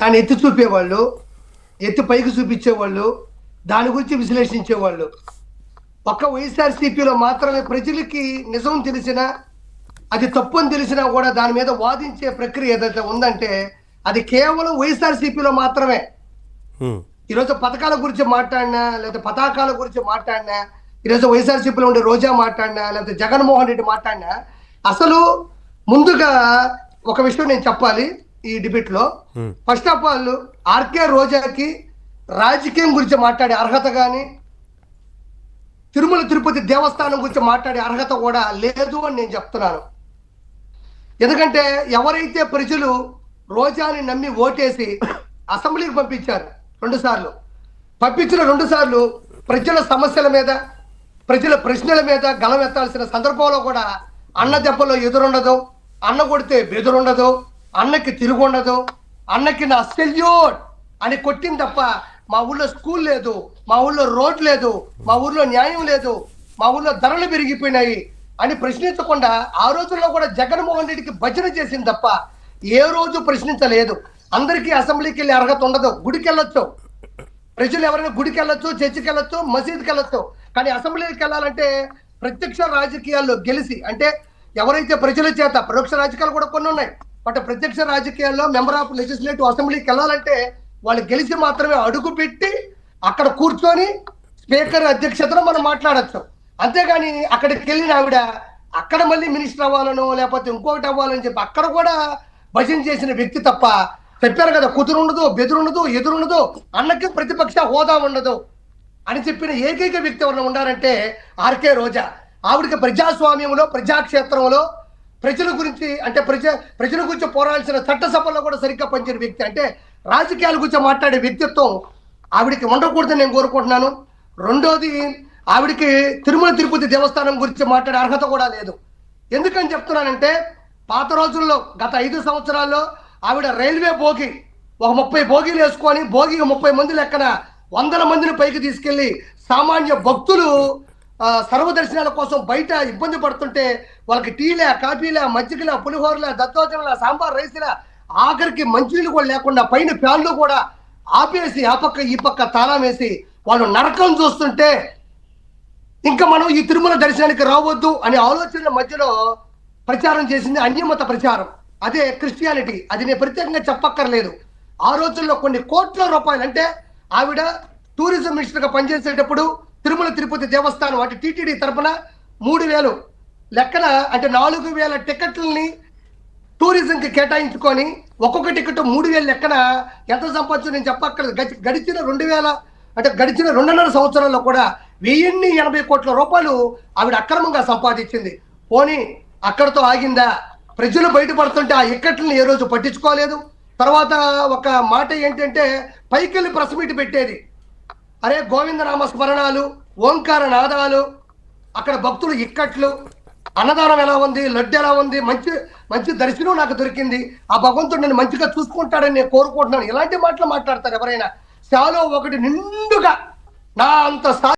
దాన్ని ఎత్తి చూపేవాళ్ళు, ఎత్తి పైకి చూపించేవాళ్ళు, దాని గురించి విశ్లేషించేవాళ్ళు. ఒక్క వైఎస్ఆర్సీపీలో మాత్రమే ప్రజలకి నిజం తెలిసినా, అది తప్పు అని తెలిసినా కూడా దాని మీద వాదించే ప్రక్రియ ఏదైతే ఉందంటే అది కేవలం వైఎస్ఆర్సీపీలో మాత్రమే. ఈరోజు పథకాల గురించి మాట్లాడినా, లేకపోతే పతాకాల గురించి మాట్లాడినా, ఈరోజు వైఎస్ఆర్సీపీలో ఉండే రోజా మాట్లాడినా, లేకపోతే జగన్మోహన్ రెడ్డి మాట్లాడినా, అసలు ముందుగా ఒక విషయం నేను చెప్పాలి ఈ డిబేట్ లో. ఫస్ట్ ఆఫ్ ఆల్ ఆర్కే రోజాకి రాజకీయం గురించి మాట్లాడే అర్హత కానీ, తిరుమల తిరుపతి దేవస్థానం గురించి మాట్లాడే అర్హత కూడా లేదు అని నేను చెప్తున్నాను. ఎందుకంటే ఎవరైతే ప్రజలు రోజాని నమ్మి ఓటేసి అసెంబ్లీకి పంపించారు, 2 సార్లు పంపించిన 2 సార్లు ప్రజల సమస్యల మీద, ప్రజల ప్రశ్నల మీద గళమెత్తాల్సిన సందర్భంలో కూడా అన్న దెబ్బలో ఎదురుండదు, అన్న కొడితే బెదురుండదు, అన్నకి తిరుగుండదు, అన్నకి నా సెల్యూట్ అని కొట్టింది తప్ప మా ఊళ్ళో స్కూల్ లేదు, మా ఊళ్ళో రోడ్ లేదు, మా ఊళ్ళో న్యాయం లేదు, మా ఊళ్ళో ధరలు పెరిగిపోయినాయి అని ప్రశ్నించకుండా ఆ రోజుల్లో కూడా జగన్మోహన్ రెడ్డికి భజన చేసింది తప్ప ఏ రోజు ప్రశ్నించలేదు. అందరికీ అసెంబ్లీకి వెళ్ళే అర్హత ఉండదు. గుడికి వెళ్ళొచ్చు, ప్రజలు ఎవరైనా గుడికి వెళ్ళొచ్చు, చర్చికి వెళ్ళొచ్చు, మసీద్కి వెళ్ళొచ్చు. కానీ అసెంబ్లీకి వెళ్ళాలంటే ప్రత్యక్ష రాజకీయాల్లో గెలిచి, అంటే ఎవరైతే ప్రజల చేత, పరోక్ష రాజకీయాలు కూడా కొన్ని ఉన్నాయి, బట్ ప్రత్యక్ష రాజకీయాల్లో మెంబర్ ఆఫ్ లెజిస్లేటివ్ అసెంబ్లీకి వెళ్ళాలంటే వాళ్ళు గెలిచి మాత్రమే అడుగు పెట్టి అక్కడ కూర్చొని స్పీకర్ అధ్యక్షతను మనం మాట్లాడచ్చు. అంతేగాని అక్కడికి వెళ్ళిన ఆవిడ అక్కడ మళ్ళీ మినిస్టర్ అవ్వాలనో లేకపోతే ఇంకొకటి అవ్వాలని చెప్పి అక్కడ కూడా భజన చేసిన వ్యక్తి తప్ప, చెప్పారు కదా, కుదురు ఉండదు, బెదురుండదు, ఎదురుండదు, అన్నకి ప్రతిపక్ష హోదా ఉండదు అని చెప్పిన ఏకైక వ్యక్తి ఎవరైనా ఉన్నారంటే ఆర్కే రోజా. ఆవిడకి ప్రజాస్వామ్యంలో, ప్రజాక్షేత్రంలో ప్రజల గురించి, అంటే ప్రజల గురించి పోరాడాల్సిన చట్టసభల్లో కూడా సరిగ్గా పనిచేయని వ్యక్తి, అంటే రాజకీయాల గురించి మాట్లాడే వ్యక్తిత్వం ఆవిడికి ఉండకూడదని నేను కోరుకుంటున్నాను. రెండోది, ఆవిడికి తిరుమల తిరుపతి దేవస్థానం గురించి మాట్లాడే అర్హత కూడా లేదు. ఎందుకని చెప్తున్నానంటే పాత రోజుల్లో గత 5 సంవత్సరాల్లో ఆవిడ రైల్వే భోగి ఒక 30 భోగిలు వేసుకొని భోగికి 30 మంది లెక్కన 100 మందిని పైకి తీసుకెళ్లి సామాన్య భక్తులు సర్వదర్శనాల కోసం బయట ఇబ్బంది పడుతుంటే వాళ్ళకి టీలే, కాఫీలే, మజ్జిగలే, పులిహోరలే, దత్తోజనలే, సాంబార్ రైస్లే, ఆఖరికి మంచినీళ్ళు కూడా లేకుండా పైన ఫ్యాన్లు కూడా ఆపేసి ఆ పక్క ఈ పక్క తాళం వేసి వాళ్ళు నరకం చూస్తుంటే ఇంకా మనం ఈ తిరుమల దర్శనానికి రావద్దు అనే ఆలోచనల మధ్యలో ప్రచారం చేసింది అన్యమత ప్రచారం, అదే క్రిస్టియానిటీ. అది నేను ప్రత్యేకంగా చెప్పక్కర్లేదు. ఆ రోజుల్లో కొన్ని కోట్ల రూపాయలు, అంటే ఆవిడ టూరిజం మినిస్టర్గా పనిచేసేటప్పుడు తిరుమల తిరుపతి దేవస్థానం అంటే టీటీడీ తరఫున 3,000 లెక్కన, అంటే 4,000 టికెట్లని టూరిజంకి కేటాయించుకొని ఒక్కొక్క టికెట్ 3,000 లెక్కన ఎంత సంపాదించు నేను చెప్పక్కర్లేదు. గడిచిన 2,000 అంటే గడిచిన 2.5 సంవత్సరాల్లో కూడా 1,080 కోట్ల రూపాయలు ఆవిడ అక్రమంగా సంపాదించింది. పోనీ అక్కడతో ఆగిందా? ప్రజలు బయటపడుతుంటే ఆ ఇక్కట్లను ఏ రోజు పట్టించుకోలేదు. తర్వాత ఒక మాట ఏంటంటే పైకెళ్ళి ప్రెస్ మీట్ పెట్టేది, అరే గోవిందనామ స్మరణాలు, ఓంకార నాదాలు, అక్కడ భక్తులు ఇక్కట్లు, అన్నదానం ఎలా ఉంది, లడ్డు ఎలా ఉంది, మంచి మంచి దర్శనం నాకు దొరికింది, ఆ భగవంతుడు నన్ను మంచిగా చూసుకుంటాడని నేను కోరుకుంటున్నాను. ఇలాంటి మాటలు మాట్లాడతారు ఎవరైనా. చాలో ఒకటి నిండుగా నా అంత